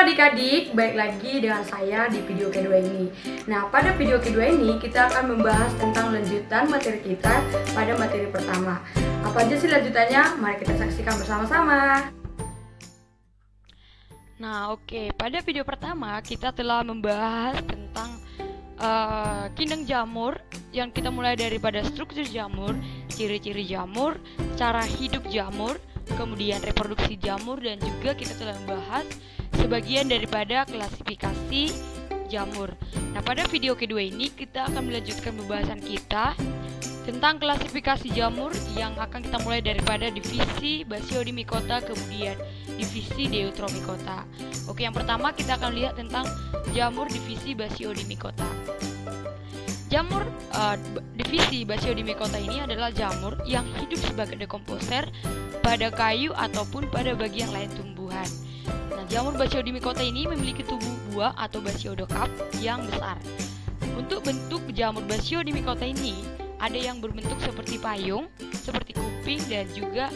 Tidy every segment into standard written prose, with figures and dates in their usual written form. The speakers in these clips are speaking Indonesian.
adik-adik, baik lagi dengan saya di video kedua ini. Nah, pada video kedua ini kita akan membahas tentang lanjutan materi kita pada materi pertama. Apa aja sih lanjutannya? Mari kita saksikan bersama-sama. Nah, oke. Pada video pertama kita telah membahas tentang kindang jamur, yang kita mulai daripada struktur jamur, ciri-ciri jamur, cara hidup jamur, kemudian reproduksi jamur, dan juga kita telah membahas sebagian daripada klasifikasi jamur. Nah, pada video kedua ini kita akan melanjutkan pembahasan kita tentang klasifikasi jamur, yang akan kita mulai daripada divisi Basiodimycota, kemudian divisi Deuteromycota. Oke, yang pertama kita akan lihat tentang jamur divisi Basiodimycota. Jamur divisi Basiodimycota ini adalah jamur yang hidup sebagai dekomposer pada kayu ataupun pada bagian lain tumbuhan. Nah, jamur Basiodimycota ini memiliki tubuh buah atau basiodokap yang besar. Untuk bentuk jamur Basiodimycota ini ada yang berbentuk seperti payung, seperti kuping, dan juga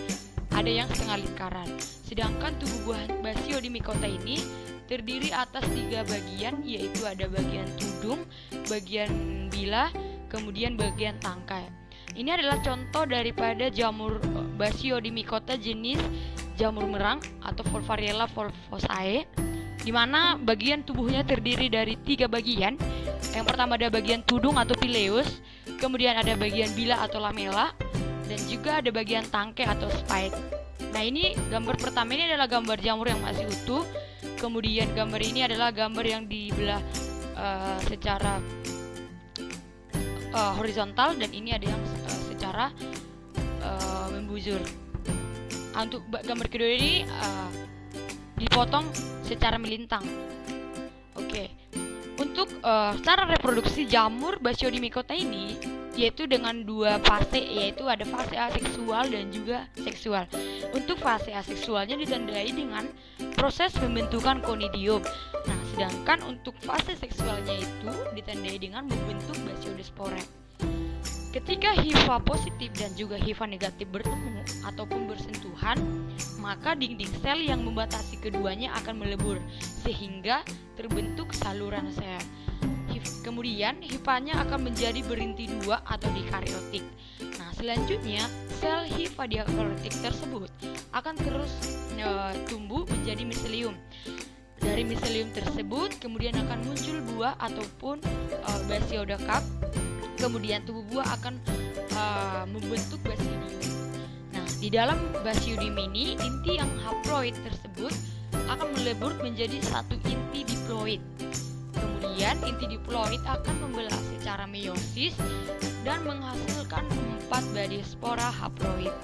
ada yang setengah lingkaran. Sedangkan tubuh buah Basiodimycota ini terdiri atas 3 bagian, yaitu ada bagian tudung, bagian bilah, kemudian bagian tangkai. Ini adalah contoh daripada jamur Basiodimycota jenis jamur merang atau Volvariella volvosae, di mana bagian tubuhnya terdiri dari 3 bagian. Yang pertama ada bagian tudung atau pileus, kemudian ada bagian bilah atau lamella, dan juga ada bagian tangkai atau spike. Nah, ini gambar pertama ini adalah gambar jamur yang masih utuh. Kemudian gambar ini adalah gambar yang dibelah secara horizontal, dan ini ada yang secara membujur. Untuk gambar kedua ini dipotong secara melintang. Oke. Untuk cara reproduksi jamur Basiodimycota ini yaitu dengan 2 fase, yaitu ada fase aseksual dan juga seksual. Untuk fase aseksualnya ditandai dengan proses pembentukan konidium. Nah, sedangkan untuk fase seksualnya itu ditandai dengan membentuk basiospora. Ketika HIV positif dan juga HIV negatif bertemu ataupun bersentuhan, maka dinding sel yang membatasi keduanya akan melebur sehingga terbentuk saluran sel. Kemudian hifanya akan menjadi berinti 2 atau dikaryotik. Nah, selanjutnya sel hifa dikaryotik tersebut akan terus tumbuh menjadi miselium. Dari miselium tersebut kemudian akan muncul buah ataupun basiodokap. Kemudian tubuh buah akan membentuk basidium. Nah, di dalam basidium ini inti yang haploid tersebut akan melebur menjadi satu inti diploid. Kemudian inti diploid akan membelah secara meiosis dan menghasilkan 4 badispora haploid.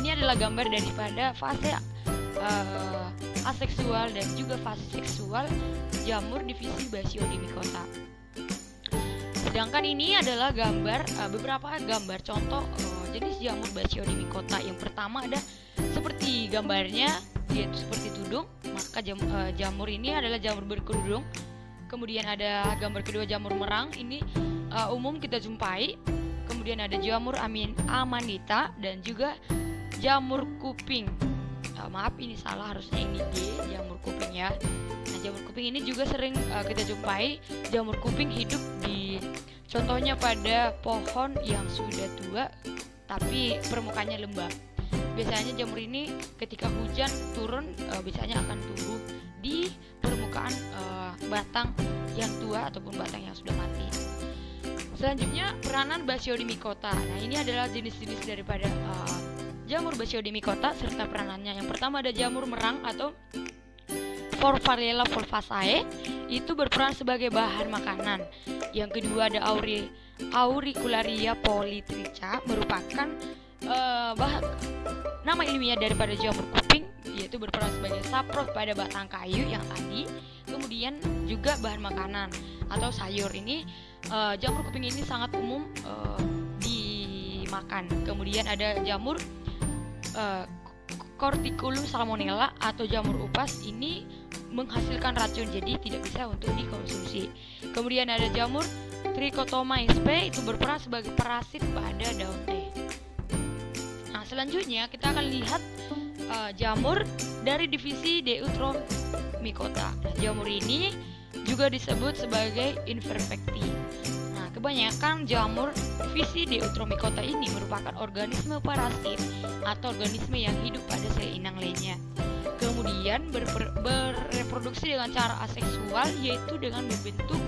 Ini adalah gambar daripada fase aseksual dan juga fase seksual jamur divisi Basiodimycota. Sedangkan ini adalah gambar beberapa gambar contoh jenis jamur Basiodimycota. Yang pertama ada seperti gambarnya, yaitu seperti tudung, maka jamur ini adalah jamur berkerudung. Kemudian ada gambar kedua jamur merang, ini umum kita jumpai. Kemudian ada jamur amanita dan juga jamur kuping. Maaf, ini salah, harusnya ini D, jamur kuping ya. Nah, jamur kuping ini juga sering kita jumpai. Jamur kuping hidup di contohnya pada pohon yang sudah tua tapi permukaannya lembab. Biasanya jamur ini ketika hujan turun biasanya akan tumbuh di permukaan batang yang tua ataupun batang yang sudah mati. Selanjutnya peranan Basiodimycota. Nah, ini adalah jenis-jenis daripada jamur Basiodimycota serta peranannya. Yang pertama ada jamur merang atau Volvariella volvosae, itu berperan sebagai bahan makanan. Yang kedua ada Auricularia polytricha, merupakan nama ilmiah daripada jamur kuping, yaitu berperan sebagai saprot pada batang kayu yang tadi. Kemudian juga bahan makanan atau sayur. Ini jamur kuping ini sangat umum dimakan. Kemudian ada jamur Corticulum salmonella atau jamur upas, ini menghasilkan racun, jadi tidak bisa untuk dikonsumsi. Kemudian ada jamur Trichotoma sp, itu berperan sebagai parasit pada daun teh. Nah, selanjutnya kita akan lihat jamur dari divisi mycota. Nah, jamur ini juga disebut sebagai Inverpecti. Nah, kebanyakan jamur divisi Deuteromycota ini merupakan organisme parasit atau organisme yang hidup pada sel inang lainnya. Kemudian bereproduksi dengan cara aseksual, yaitu dengan membentuk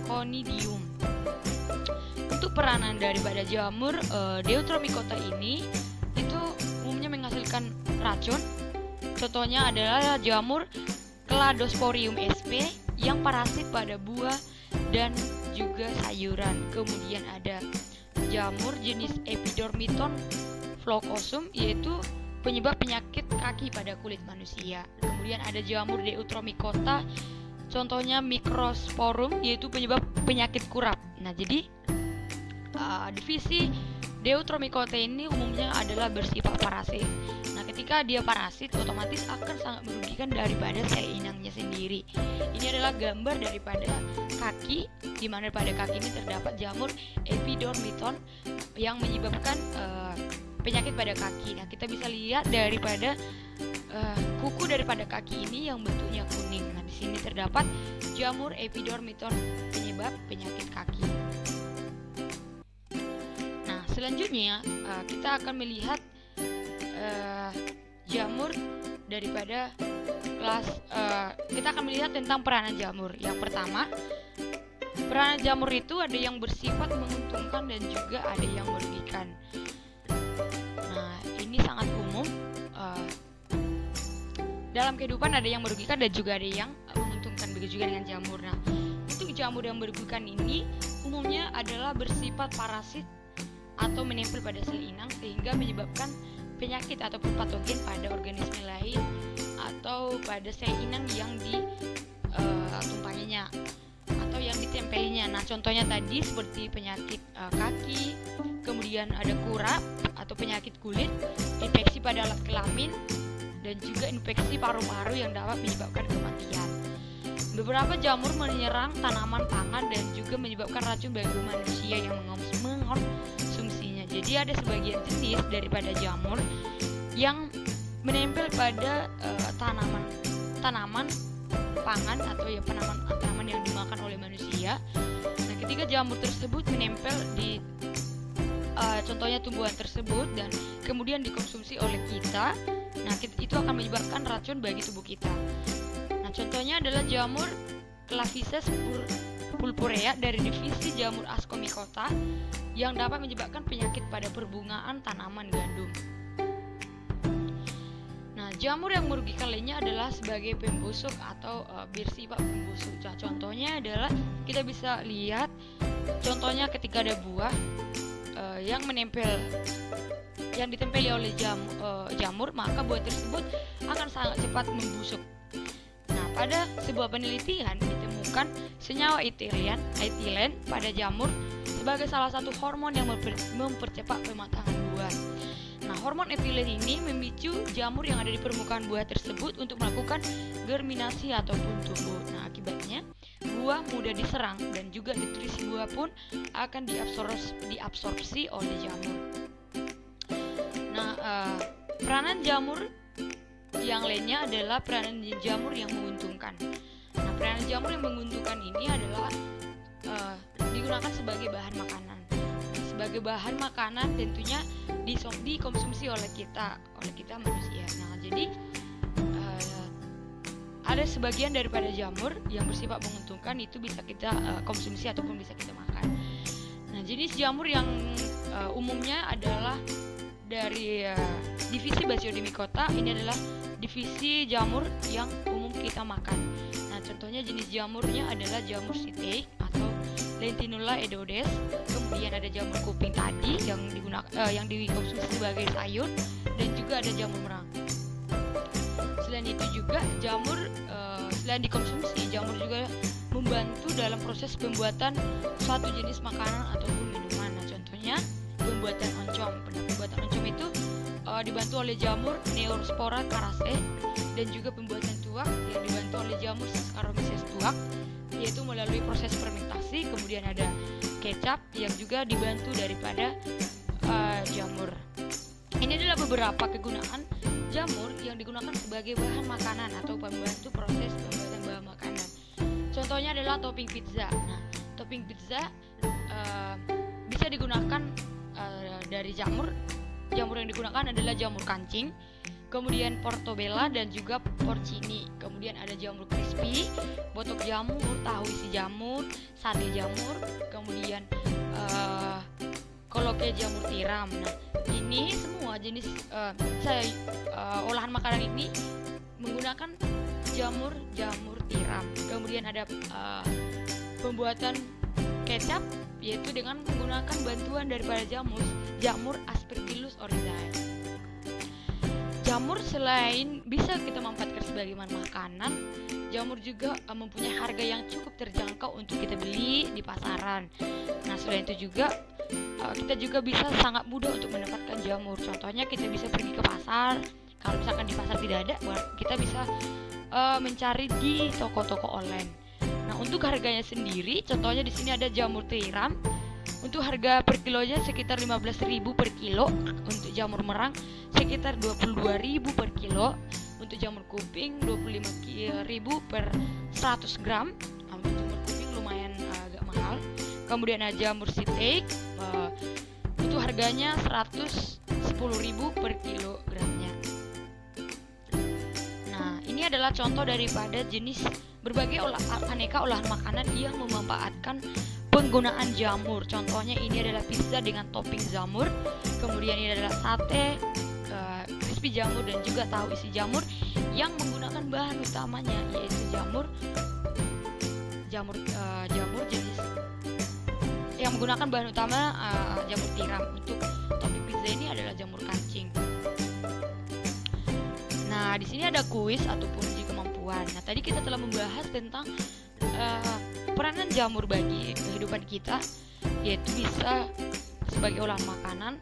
conidium. Untuk peranan daripada jamur Deuteromycota ini itu umumnya menghasilkan racun. Contohnya adalah jamur Cladosporium sp yang parasit pada buah dan juga sayuran. Kemudian ada jamur jenis Epidormiton flocosum, yaitu penyebab penyakit kaki pada kulit manusia. Kemudian ada jamur Deuteromycota, contohnya Microsporum, yaitu penyebab penyakit kurap. Nah, jadi divisi Deuteromycota ini umumnya adalah bersifat parasit. Nah, ketika dia parasit, otomatis akan sangat merugikan daripada sel inangnya sendiri. Ini adalah gambar daripada kaki, di mana pada kaki ini terdapat jamur Epidormiton yang menyebabkan penyakit pada kaki. Nah, kita bisa lihat daripada kuku daripada kaki ini yang bentuknya kuning. Nah, di sini terdapat jamur Epidormiton penyebab penyakit kaki. Selanjutnya kita akan melihat jamur daripada kelas kita akan melihat tentang peranan jamur. Yang pertama, peranan jamur itu ada yang bersifat menguntungkan dan juga ada yang merugikan. Nah, ini sangat umum. Dalam kehidupan ada yang merugikan dan juga ada yang menguntungkan, begitu juga dengan jamur. Nah, untuk jamur yang merugikan ini umumnya adalah bersifat parasit atau menempel pada sel inang sehingga menyebabkan penyakit ataupun patogen pada organisme lain atau pada sel inang yang ditumpanginya atau yang ditempelinya. Nah, contohnya tadi seperti penyakit kaki, kemudian ada kurap atau penyakit kulit, infeksi pada alat kelamin, dan juga infeksi paru-paru yang dapat menyebabkan kematian. Beberapa jamur menyerang tanaman pangan dan juga menyebabkan racun bagi manusia yang mengonsumsinya. Jadi ada sebagian jenis daripada jamur yang menempel pada tanaman pangan atau ya tanaman yang dimakan oleh manusia. Nah, ketika jamur tersebut menempel di contohnya tumbuhan tersebut dan kemudian dikonsumsi oleh kita, nah itu akan menyebabkan racun bagi tubuh kita. Nah, contohnya adalah jamur Clavices purpurea dari divisi jamur Ascomycota yang dapat menyebabkan penyakit pada perbungaan tanaman gandum. Nah, jamur yang merugikan lainnya adalah sebagai pembusuk atau bersifat pembusuk. Contohnya adalah kita bisa lihat contohnya ketika ada buah yang ditempeli oleh jamur, maka buah tersebut akan sangat cepat membusuk. Nah, pada sebuah penelitian ditemukan senyawa etilen pada jamur sebagai salah satu hormon yang mempercepat pematangan buah. Nah, hormon etilen ini memicu jamur yang ada di permukaan buah tersebut untuk melakukan germinasi ataupun tumbuh. Nah, akibatnya buah mudah diserang dan juga nutrisi buah pun akan diabsorpsi oleh jamur. Nah, peranan jamur yang lainnya adalah peranan jamur yang menguntungkan. Nah, peranan jamur yang menguntungkan ini adalah digunakan sebagai bahan makanan. Nah, sebagai bahan makanan tentunya dikonsumsi oleh kita manusia. Nah, jadi ada sebagian daripada jamur yang bersifat menguntungkan itu bisa kita konsumsi ataupun bisa kita makan. Nah, jenis jamur yang umumnya adalah dari divisi Basidiomycota. Ini adalah divisi jamur yang umum kita makan. Nah, contohnya jenis jamurnya adalah jamur siteik atau Lentinula edodes. Kemudian ada jamur kuping tadi yang dikonsumsi sebagai sayur, dan juga ada jamur merang. Selain itu juga selain dikonsumsi, jamur juga membantu dalam proses pembuatan suatu jenis makanan ataupun minuman. Nah, contohnya pembuatan oncom. Pembuatan oncom itu dibantu oleh jamur Neospora caraceae, dan juga pembuatan tuak yang dibantu oleh jamur Saccharomyces tuak, yaitu melalui proses fermentasi. Kemudian ada kecap yang juga dibantu daripada jamur. Ini adalah beberapa kegunaan jamur yang digunakan sebagai bahan makanan atau pembantu proses pembuatan bahan makanan. Contohnya adalah topping pizza. Nah, topping pizza bisa digunakan dari jamur. Jamur yang digunakan adalah jamur kancing, kemudian portobello dan juga porcini. Kemudian ada jamur crispy, botok jamur, tahu isi jamur, sate jamur, kemudian koloke jamur tiram. Nah, ini semua jenis olahan makanan ini menggunakan jamur tiram. Kemudian ada pembuatan kecap, yaitu dengan menggunakan bantuan daripada jamur Aspergillus oryzae. Jamur selain bisa kita manfaatkan sebagai bahan makanan, jamur juga mempunyai harga yang cukup terjangkau untuk kita beli di pasaran. Nah, selain itu juga kita juga bisa sangat mudah untuk mendapatkan jamur. Contohnya kita bisa pergi ke pasar. Kalau misalkan di pasar tidak ada, kita bisa mencari di toko-toko online. Nah, untuk harganya sendiri, contohnya di sini ada jamur tiram. Untuk harga per kilonya sekitar 15.000 per kilo. Untuk jamur merang sekitar 22.000 per kilo. Untuk jamur kuping 25.000 per 100 gram. Untuk jamur kuping lumayan agak mahal. Kemudian ada jamur sitek, itu harganya 110.000 per kilogramnya. Nah, ini adalah contoh daripada jenis berbagai aneka olahan makanan yang memanfaatkan penggunaan jamur. Contohnya ini adalah pizza dengan topping jamur, kemudian ini adalah sate, crispy jamur, dan juga tahu isi jamur yang menggunakan bahan utamanya yaitu jamur jenis yang menggunakan bahan utama jamur tiram. Untuk topping pizza ini adalah jamur kancing. Nah, di sini ada kuis ataupun uji kemampuan. Nah, tadi kita telah membahas tentang peranan jamur bagi kehidupan kita, yaitu bisa sebagai olahan makanan.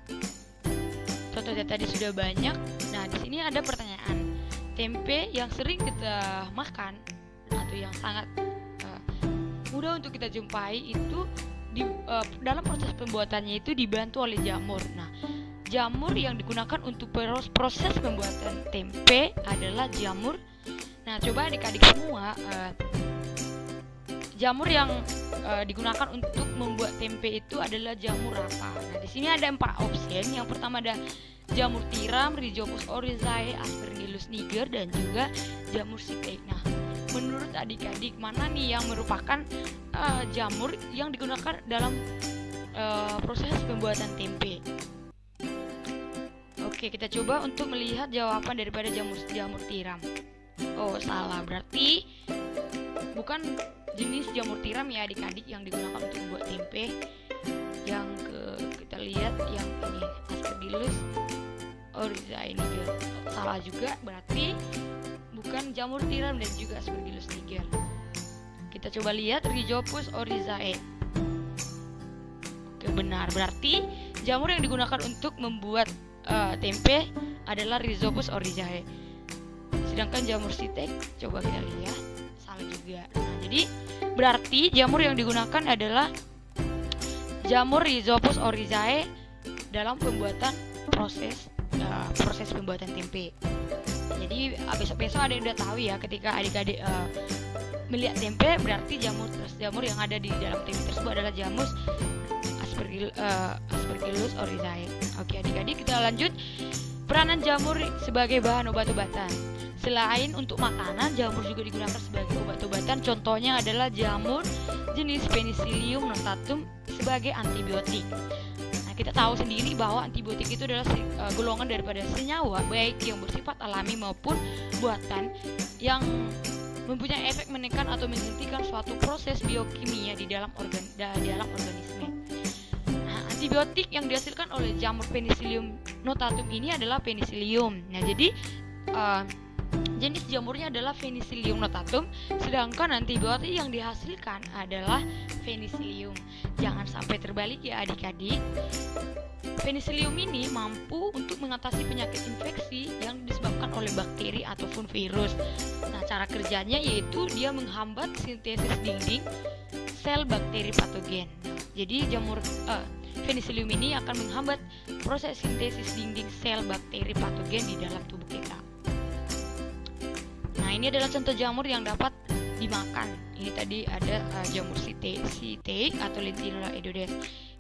Contohnya tadi sudah banyak. Nah, di sini ada pertanyaan. Tempe yang sering kita makan atau yang sangat mudah untuk kita jumpai itu dalam proses pembuatannya itu dibantu oleh jamur. Nah, jamur yang digunakan untuk proses pembuatan tempe adalah jamur. Nah, coba adik-adik semua, jamur yang digunakan untuk membuat tempe itu adalah jamur apa? Nah, di sini ada 4 opsi. Yang pertama ada jamur tiram, Rhizopus oryzae, Aspergillus niger, dan juga jamur sitek. Nah, menurut adik-adik mana nih yang merupakan jamur yang digunakan dalam proses pembuatan tempe? Oke, kita coba untuk melihat jawaban daripada jamur tiram. Oh, salah, berarti bukan jenis jamur tiram ya adik-adik yang digunakan untuk membuat tempe. Yang kita lihat yang ini Aspergillus oryzae niger. Salah juga, berarti bukan jamur tiram dan juga Aspergillus niger. Kita coba lihat Rhizopus oryzae. Oke, benar, berarti jamur yang digunakan untuk membuat tempe adalah Rhizopus oryzae. Sedangkan jamur sitek, coba kita lihat, salah juga. Nah, jadi berarti jamur yang digunakan adalah jamur Rhizopus oryzae dalam pembuatan proses pembuatan tempe. Jadi besok-besok ada yang udah tahu ya, ketika adik-adik melihat tempe, berarti jamur yang ada di dalam tempe tersebut adalah jamur Aspergillus oryzae. Oke adik-adik, kita lanjut. Peranan jamur sebagai bahan obat-obatan. Selain untuk makanan, jamur juga digunakan sebagai obat-obatan. Contohnya adalah jamur jenis Penicillium notatum sebagai antibiotik. Nah, kita tahu sendiri bahwa antibiotik itu adalah golongan daripada senyawa baik yang bersifat alami maupun buatan yang mempunyai efek menekan atau menghentikan suatu proses biokimia di dalam organisme. Nah, antibiotik yang dihasilkan oleh jamur Penicillium notatum ini adalah penicillium. Nah, jadi jenis jamurnya adalah Penicillium notatum, sedangkan antibiotik yang dihasilkan adalah Penicillium. Jangan sampai terbalik ya adik-adik. Penicillium ini mampu untuk mengatasi penyakit infeksi yang disebabkan oleh bakteri ataupun virus. Nah, cara kerjanya yaitu dia menghambat sintesis dinding sel bakteri patogen. Jadi Penicillium ini akan menghambat proses sintesis dinding sel bakteri patogen di dalam tubuh kita. ini adalah contoh jamur yang dapat dimakan. Ini tadi ada jamur sitake atau Lentinula edodes.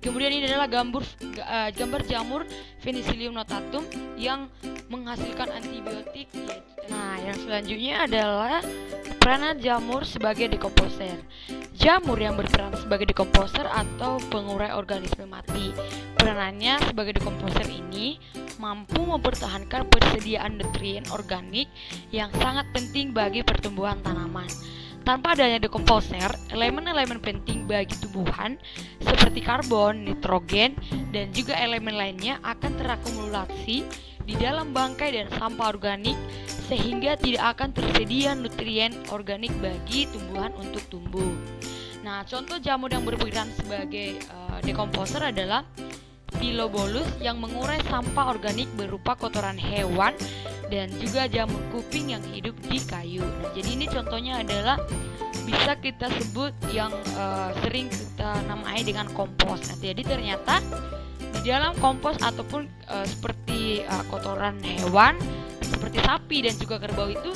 Kemudian ini adalah gambar jamur Penicillium notatum yang menghasilkan antibiotik. Nah, yang selanjutnya adalah peranan jamur sebagai dekomposer. Jamur yang berperan sebagai dekomposer atau pengurai organisme mati. Peranannya sebagai dekomposer ini mampu mempertahankan persediaan nutrien organik yang sangat penting bagi pertumbuhan tanaman. Tanpa adanya dekomposer, elemen-elemen penting bagi tumbuhan seperti karbon, nitrogen, dan juga elemen lainnya akan terakumulasi di dalam bangkai dan sampah organik sehingga tidak akan tersedia nutrien organik bagi tumbuhan untuk tumbuh. Nah, contoh jamur yang berperan sebagai dekomposer adalah Pilobolus yang mengurai sampah organik berupa kotoran hewan dan juga jamur kuping yang hidup di kayu. Nah, jadi ini contohnya adalah bisa kita sebut yang sering kita namai dengan kompos. Nah, jadi ternyata di dalam kompos ataupun seperti kotoran hewan seperti sapi dan juga kerbau itu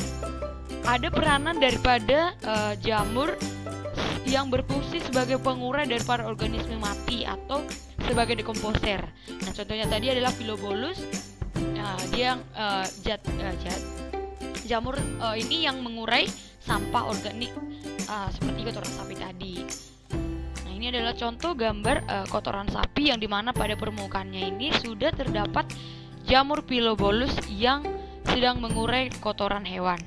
ada peranan daripada jamur yang berfungsi sebagai pengurai daripada organisme mati atau sebagai dekomposer. Nah, contohnya tadi adalah Pilobolus. Dia yang jamur ini yang mengurai sampah organik seperti kotoran sapi tadi. Nah, ini adalah contoh gambar kotoran sapi yang dimana pada permukaannya ini sudah terdapat jamur Pilobolus yang sedang mengurai kotoran hewan.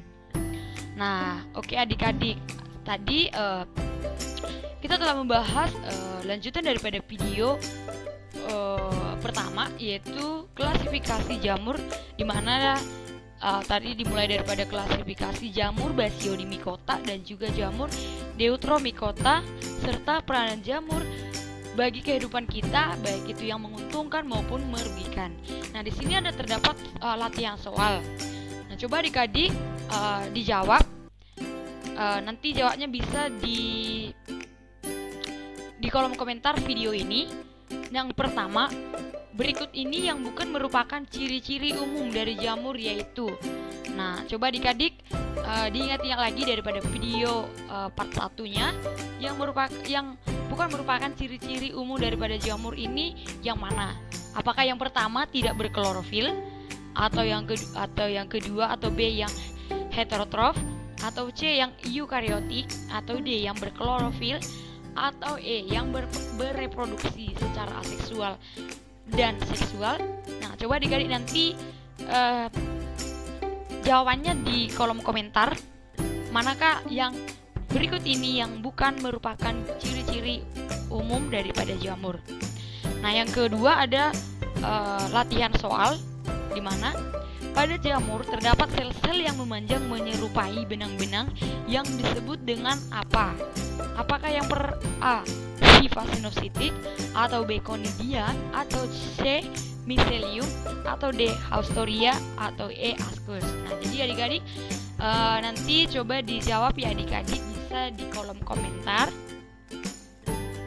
Nah, oke adik-adik, tadi kita telah membahas lanjutan daripada video pertama, yaitu klasifikasi jamur, di mana tadi dimulai daripada klasifikasi jamur Basidiomycota dan juga jamur Deuteromycota serta peranan jamur bagi kehidupan kita, baik itu yang menguntungkan maupun merugikan. Nah, di sini ada terdapat latihan soal. Nah, coba adik-adik dijawab. Nanti jawabnya bisa di kolom komentar video ini. Yang pertama, berikut ini yang bukan merupakan ciri-ciri umum dari jamur yaitu. Nah, coba adik-adik diingat-ingat lagi daripada video part 1-nya yang bukan merupakan ciri-ciri umum daripada jamur ini yang mana? Apakah yang pertama tidak berklorofil, atau yang kedua atau B yang heterotrof, atau C yang eukariotik, atau D yang berklorofil, atau E yang bereproduksi secara aseksual dan seksual? Nah, coba adik-adik nanti jawabannya di kolom komentar. Manakah yang berikut ini yang bukan merupakan ciri-ciri umum daripada jamur? Nah, yang kedua ada latihan soal, di mana pada jamur terdapat sel-sel yang memanjang menyerupai benang-benang yang disebut dengan apa? Apakah yang A. Siphasinositik, atau B. Conidia, atau C. Mycelium, atau D. Haustoria, atau E. Ascus? Nah, jadi adik-adik nanti coba dijawab ya adik-adik, bisa di kolom komentar.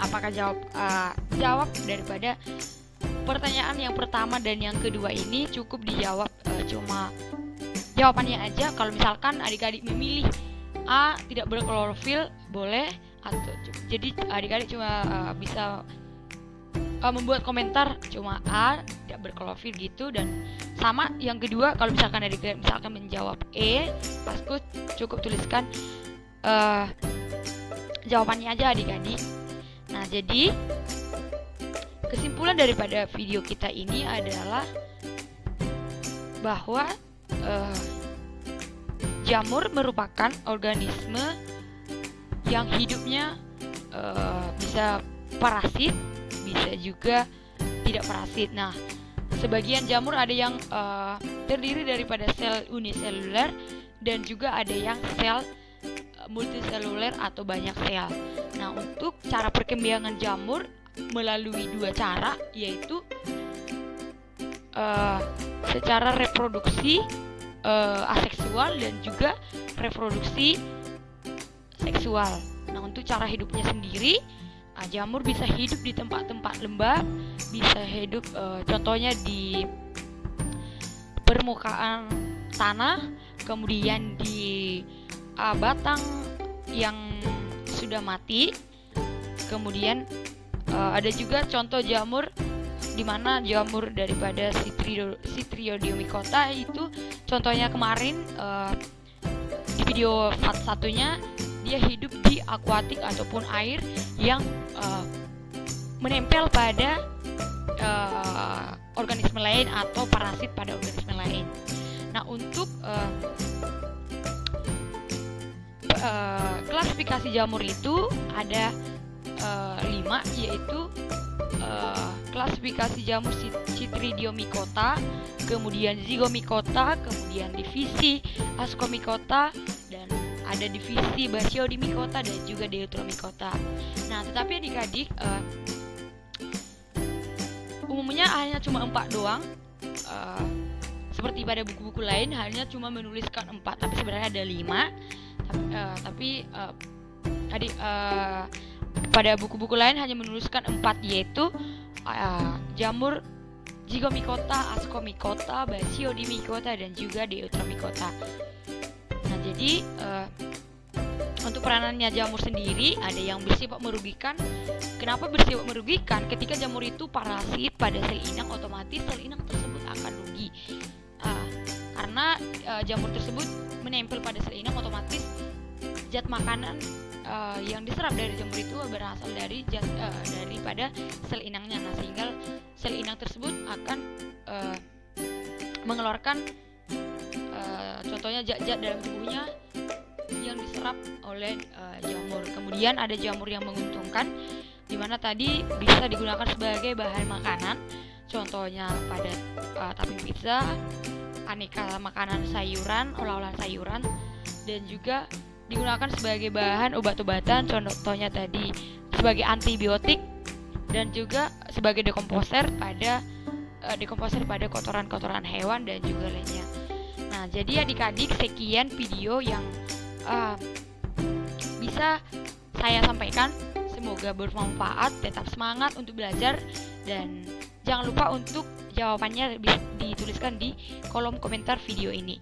Apakah jawab daripada pertanyaan yang pertama dan yang kedua ini cukup dijawab cuma jawabannya aja. Kalau misalkan adik-adik memilih A tidak berklorofil boleh, atau jadi adik-adik cuma bisa membuat komentar cuma A tidak berklorofil gitu. Dan sama yang kedua, kalau misalkan adik-adik misalkan menjawab E Ascus, cukup tuliskan jawabannya aja adik-adik. Nah, jadi kesimpulan daripada video kita ini adalah bahwa jamur merupakan organisme yang hidupnya bisa parasit, bisa juga tidak parasit. Nah, sebagian jamur ada yang terdiri daripada sel uniseluler dan juga ada yang sel multiseluler atau banyak sel. Nah, untuk cara perkembangan jamur melalui dua cara, yaitu secara reproduksi aseksual dan juga reproduksi seksual. Nah, untuk cara hidupnya sendiri, jamur bisa hidup di tempat-tempat lembab, bisa hidup contohnya di permukaan tanah, kemudian di batang yang sudah mati. Kemudian ada juga contoh jamur di mana jamur daripada Citriodium-micota itu contohnya kemarin di video part satunya, dia hidup di akuatik ataupun air yang menempel pada organisme lain atau parasit pada organisme lain. Nah, untuk klasifikasi jamur itu ada 5, yaitu klasifikasi jamur Citridiomycota, kemudian Zygomycota, kemudian divisi Ascomycota, dan ada divisi Basidiomycota dan juga Deuteromycota. Nah, tetapi adik-adik, umumnya hanya cuma 4 doang. Seperti pada buku-buku lain hanya cuma menuliskan 4, tapi sebenarnya ada 5. Pada buku-buku lain hanya menuliskan 4, yaitu jamur Zygomycota, Ascomycota, Basidiomycota, dan juga Deuteromycota. Nah, jadi untuk peranannya jamur sendiri ada yang bersifat merugikan. Kenapa bersifat merugikan? Ketika jamur itu parasit pada sel inang, otomatis sel inang tersebut akan rugi. Karena jamur tersebut menempel pada sel inang, otomatis zat makanan yang diserap dari jamur itu berasal dari daripada sel inangnya. Nah, sehingga sel inang tersebut akan mengeluarkan contohnya zat-zat dalam tubuhnya yang diserap oleh jamur. Kemudian ada jamur yang menguntungkan, di mana tadi bisa digunakan sebagai bahan makanan, contohnya pada topping pizza, aneka makanan sayuran, olah-olahan sayuran, dan juga digunakan sebagai bahan obat-obatan, contohnya tadi sebagai antibiotik, dan juga sebagai dekomposer pada kotoran-kotoran hewan dan juga lainnya. Nah, jadi adik-adik, sekian video yang bisa saya sampaikan. Semoga bermanfaat, tetap semangat untuk belajar, dan jangan lupa untuk jawabannya dituliskan di kolom komentar video ini.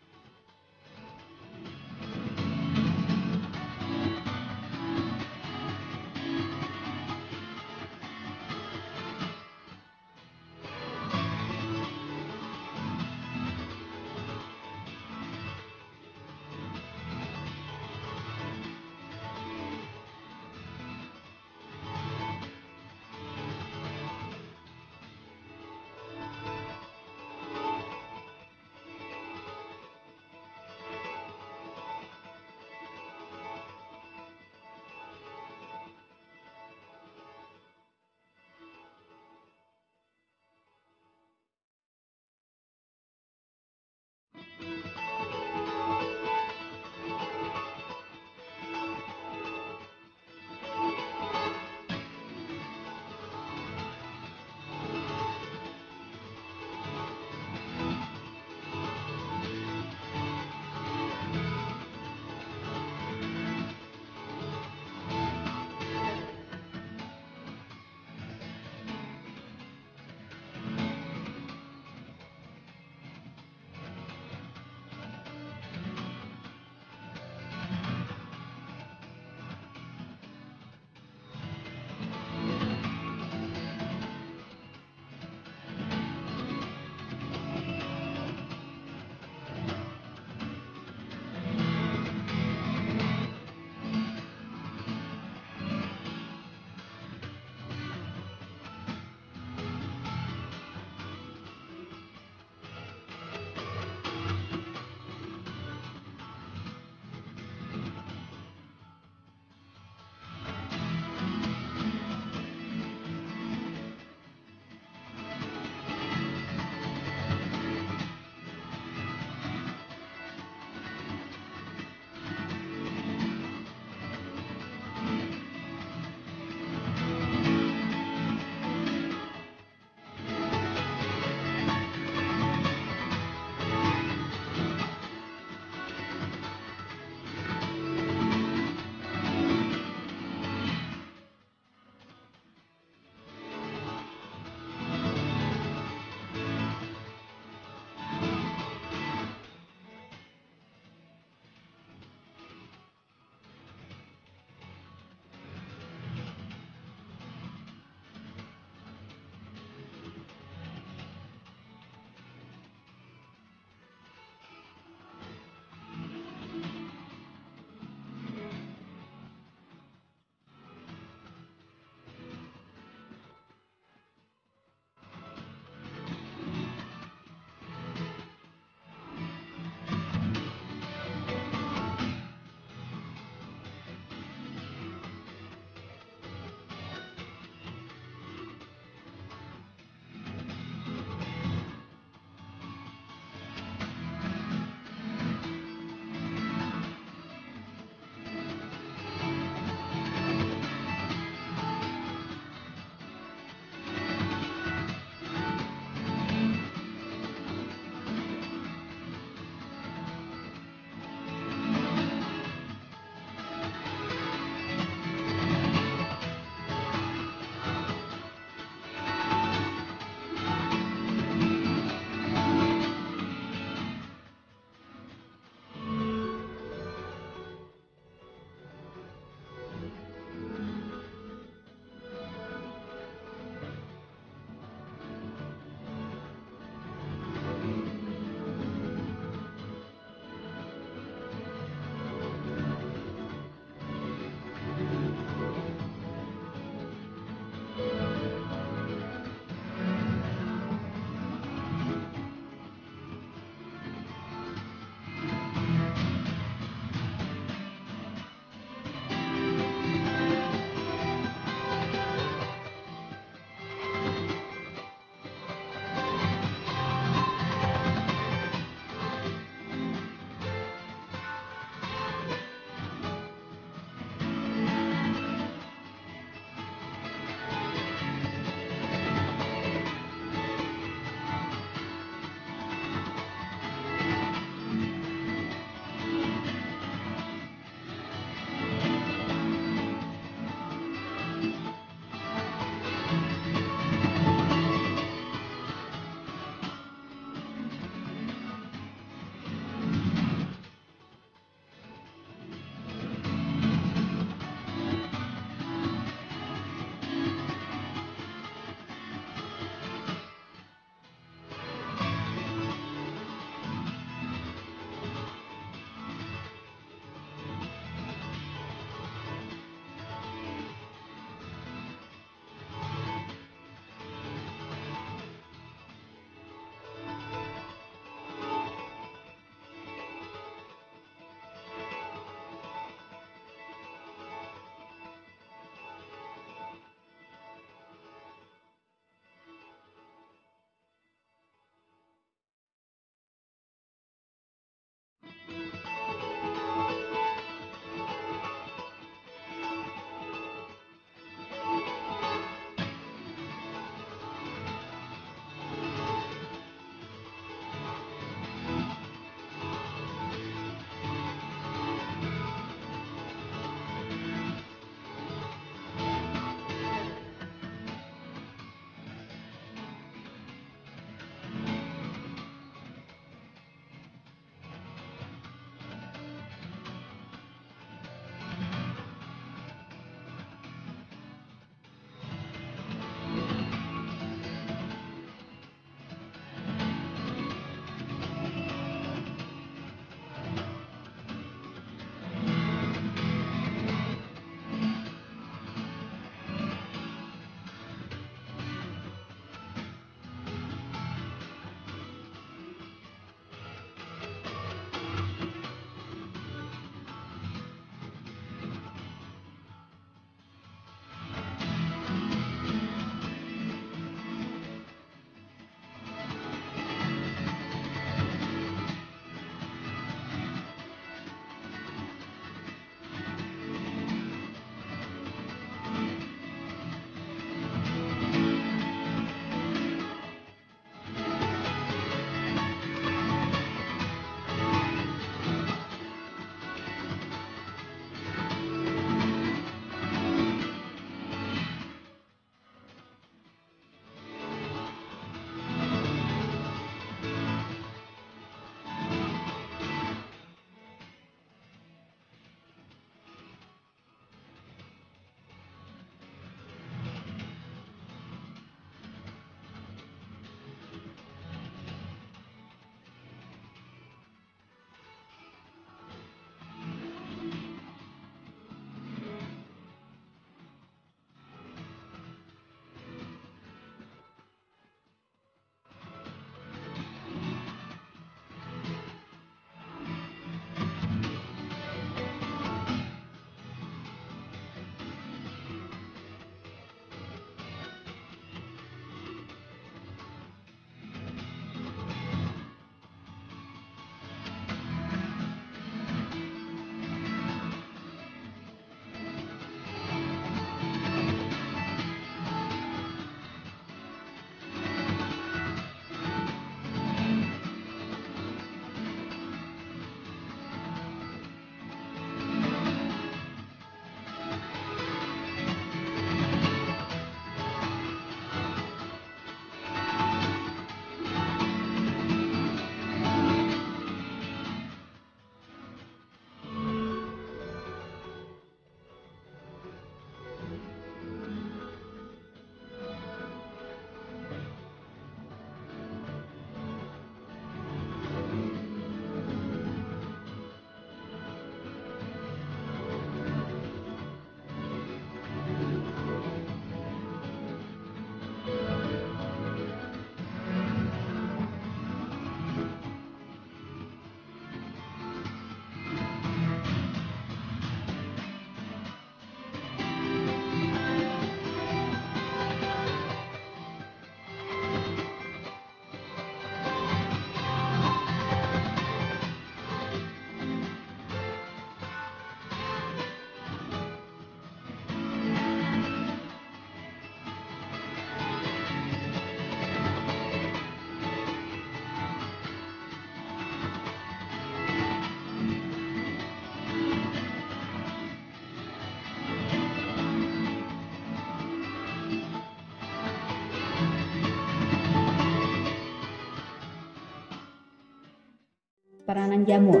Peranan jamur.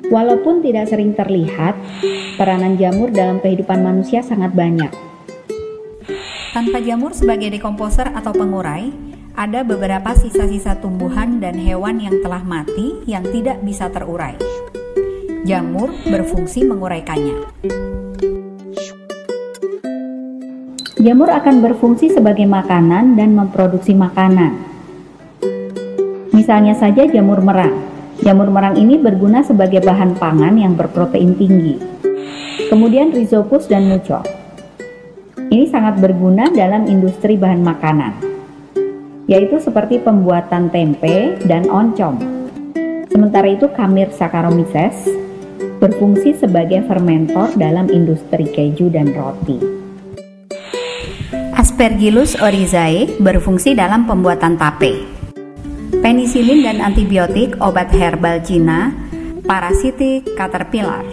Walaupun tidak sering terlihat, peranan jamur dalam kehidupan manusia sangat banyak. Tanpa jamur sebagai dekomposer atau pengurai, ada beberapa sisa-sisa tumbuhan dan hewan yang telah mati yang tidak bisa terurai. Jamur berfungsi menguraikannya. Jamur akan berfungsi sebagai makanan dan memproduksi makanan. Misalnya saja jamur merang. Jamur merang ini berguna sebagai bahan pangan yang berprotein tinggi. Kemudian rhizopus dan mucor. Ini sangat berguna dalam industri bahan makanan, yaitu seperti pembuatan tempe dan oncom. Sementara itu Khmer Saccharomyces berfungsi sebagai fermentor dalam industri keju dan roti. Aspergillus oryzae berfungsi dalam pembuatan tape. Penisilin dan antibiotik obat herbal Cina, parasitik caterpillar.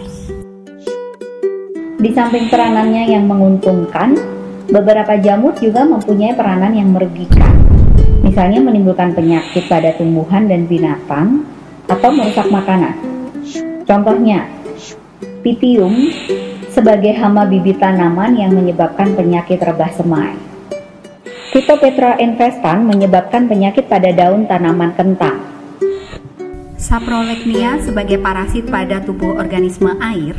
Di samping peranannya yang menguntungkan, beberapa jamur juga mempunyai peranan yang merugikan. Misalnya menimbulkan penyakit pada tumbuhan dan binatang atau merusak makanan. Contohnya, Pythium sebagai hama bibit tanaman yang menyebabkan penyakit rebah semai. Phytophthora infestan menyebabkan penyakit pada daun tanaman kentang. Saprolegnia sebagai parasit pada tubuh organisme air.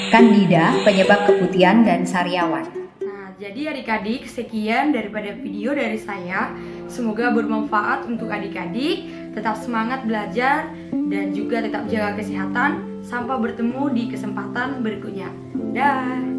Candida penyebab keputihan dan sariawan. Nah, jadi adik-adik, sekian daripada video dari saya. Semoga bermanfaat untuk adik-adik. Tetap semangat belajar dan juga tetap jaga kesehatan. Sampai bertemu di kesempatan berikutnya. Dah.